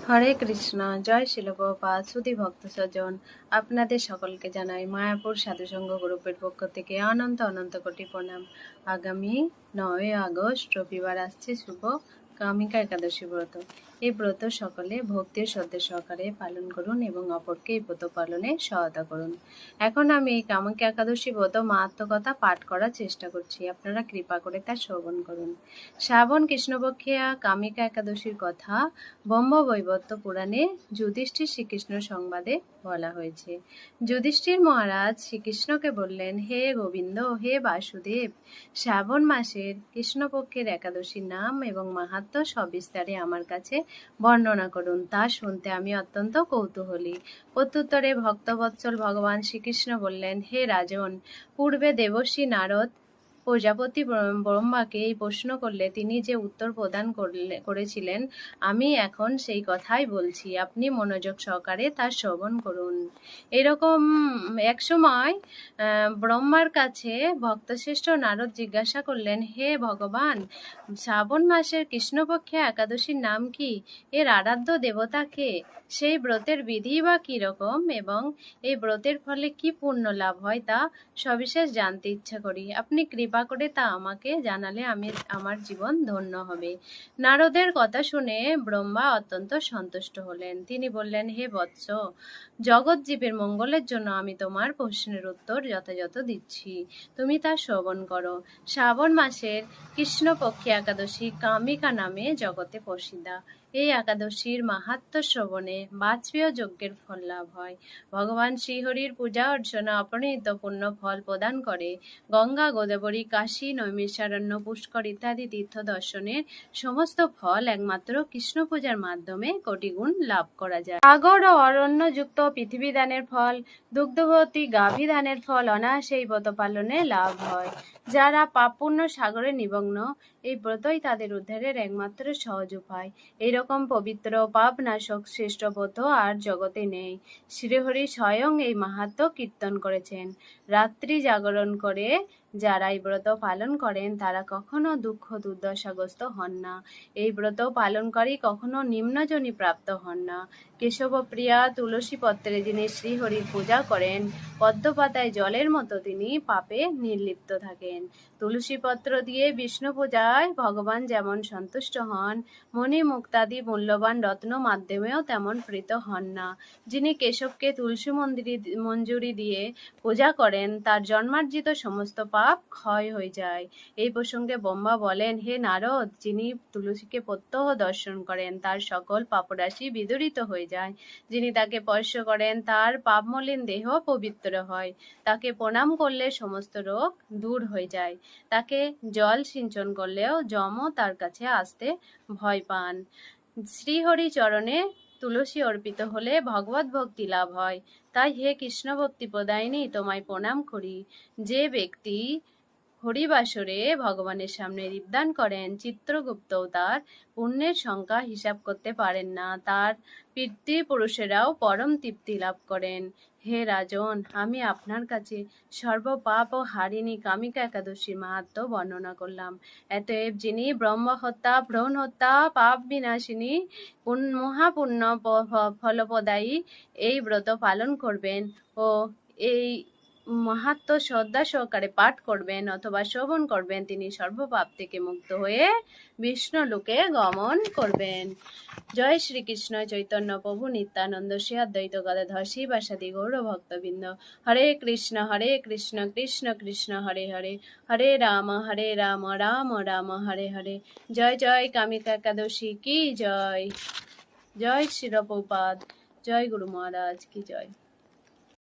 হরে কৃষ্ণ। জয় শিল প্রভুপাদ। সুধী ভক্ত স্বজন, আপনাদের সকলকে জানাই মায়াপুর সাধুসঙ্গ গ্রুপের পক্ষ থেকে অনন্ত অনন্ত কোটি প্রণাম। আগামী 9 আগস্ট রবিবার আসছে শুভ কামিকা একাদশী ব্রত। এই ব্রত সকলে ভক্তির শ্রদ্ধা সহকারে পালন করুন এবং অপরকে এই ব্রত পালনে সহায়তা করুন। এখন আমি এই কামিকা একাদশী ব্রত মাহাত্ম্যকথা পাঠ করার চেষ্টা করছি, আপনারা কৃপা করে তা শ্রবণ করুন। শ্রাবণ কৃষ্ণপক্ষিয়া কামিকা একাদশীর কথা ব্রহ্মবৈবর্ত পুরাণে যুধিষ্ঠির শ্রীকৃষ্ণ সংবাদে বলা হয়েছে। যুধিষ্ঠির মহারাজ শ্রীকৃষ্ণকে বললেন, হে গোবিন্দ, হে বাসুদেব, শ্রাবণ মাসের কৃষ্ণপক্ষের একাদশীর নাম এবং মাহাত্ম্য সবিস্তারে আমার কাছে বর্ণনা করুন, তা শুনতে আমি অত্যন্ত কৌতূহলী। প্রত্যুত্তরে ভক্তবৎসল ভগবান শ্রীকৃষ্ণ বললেন, হে রাজন, পূর্বে দেবর্ষি নারদ প্রজাপতি ব্রহ্মাকে এই প্রশ্ন করলে তিনি যে উত্তর প্রদান করেছিলেন, আমি এখন সেই কথাই বলছি, আপনি মনোযোগ সহকারে তা শ্রবণ করুন। এরকম এক সময় ব্রহ্মার কাছে ভক্তশ্রেষ্ঠ নারদ জিজ্ঞাসা করলেন, হে ভগবান, শ্রাবণ মাসের কৃষ্ণপক্ষে একাদশীর নাম কি? এর আরাধ্য দেবতা কে? সেই ব্রতের বিধি বা কিরকম এবং এই ব্রতের ফলে কি পুণ্য লাভ হয় তা সবিশেষ জানতে ইচ্ছা করি। আপনি কৃপা করে তা আমাকে জানালে আমার জীবন ধন্য হবে। নারদের কথা শুনে ব্রহ্মা অত্যন্ত সন্তুষ্ট হলেন। তিনি বললেন, হে বৎস, জগৎ জীবের মঙ্গলের জন্য আমি তোমার প্রশ্নের উত্তর যথাযথ দিচ্ছি, তুমি তা শ্রবণ করো। শ্রাবণ মাসের কৃষ্ণপক্ষী একাদশী কামিকা নামে জগতে প্রসিদ্ধা। এই একাদশীর মাহাত্ম্য শ্রবণে বাজপেয় যজ্ঞের ফল লাভ হয়। ভগবান শ্রীহরির পূজা অর্চনা অপরিণত পুণ্য ফল প্রদান করে। গঙ্গা, গোদাবরী, কাশী, নৈমিষারণ্য, পুষ্কর ইত্যাদি তীর্থ দর্শনের সমস্ত ফল একমাত্র কৃষ্ণ পূজার মাধ্যমে কোটিগুণ লাভ করা যায়। সাগর ও অরণ্য যুক্ত পৃথিবী দানের ফল, দুগ্ধবতী গাভী দানের ফল অনায়াসে এই ব্রত পালনে লাভ হয়। যারা পাপ পুণ্য সাগরে নিমগ্ন, এই ব্রতই তাদের উদ্ধারের একমাত্র সহজ উপায়। এইরকম পবিত্র পাপ নাশক শ্রেষ্ঠ ব্রত আর জগতে নেই। শ্রীহরি স্বয়ং এই মাহাত্ম্য কীর্তন করেছেন। রাত্রি জাগরণ করে যারা এই ব্রত পালন করেন তারা কখনো দুঃখ দুর্দশাগ্রস্ত হন না। এই ব্রত পালনকারী কখনো নিম্নজনী প্রাপ্ত হন না। কেশবপ্রিয়া তুলসী পত্রে যিনি শ্রীহরির পূজা করেন, পদ্মপাতায় জলের মতো তিনি পাপে নির্লিপ্ত থাকেন। তুলসী পত্র দিয়ে বিষ্ণু পূজায় ভগবান যেমন সন্তুষ্ট হন, মণি মুক্তাদি মূল্যবান রত্ন মাধ্যমেও তেমন প্রীত হন না। যিনি কেশবকে তুলসী মঞ্জুরি দিয়ে পূজা করেন, তার জন্মার্জিত সমস্ত পাপ ক্ষয় হয়ে যায়। এই প্রসঙ্গে ব্রহ্মা বলেন, হে নারদ, যিনি তুলসীকে প্রত্যহ দর্শন করেন তার সকল পাপরাশি বিদূরিত হয়ে যায়। যিনি তাকে স্পর্শ করেন তার পাপমলিন দেহ পবিত্র হয়। তাকে প্রণাম করলে সমস্ত রোগ দূর হয়ে যায়। তাকে জল সিঞ্চন করলেও যমও তার কাছে আসতে ভয় পান। শ্রীহরি চরণে তুলসী অর্পিত হলে ভগবত ভক্তি লাভ হয়। তাই হে কৃষ্ণ ভক্তি প্রদায়িনী, তোমায় প্রণাম করি। যে ব্যক্তি হরিবাসরে ভগবানের সামনে দীপদান করেন, চিত্রগুপ্তও তার পুণ্যের সংখ্যা হিসাব করতে পারেন না। তার পিতৃপুরুষেরাও পরম তৃপ্তি লাভ করেন। হে রাজন, আমি আপনার কাছে সর্বপাপ ও হারিণী কামিকা একাদশীর মাহাত্ম্য বর্ণনা করলাম। অতএব যিনি ব্রহ্মহত্যা, ভ্রূণ হত্যা, পাপ বিনাশিনী, মহাপুণ্য ফলপ্রদায়ী এই ব্রত পালন করবেন ও এই মাহাত্ম্য শ্রদ্ধা সহকারে পাঠ করবেন অথবা শ্রবণ করবেন, তিনি সর্বপাপ থেকে মুক্ত হয়ে বিষ্ণু লোকে গমন করবেন। জয় শ্রীকৃষ্ণ চৈতন্য প্রভু নিত্যানন্দ শ্রী অদ্বৈত গদাধর শিবাসাদি গৌর ভক্তবৃন্দ। হরে কৃষ্ণ কৃষ্ণ কৃষ্ণ হরে হরে, হরে রাম রাম রাম হরে হরে। জয় জয় কামিকা একাদশী কি জয়। জয় শ্রী প্রভুপাদ। জয় গুরু মহারাজ কি জয়।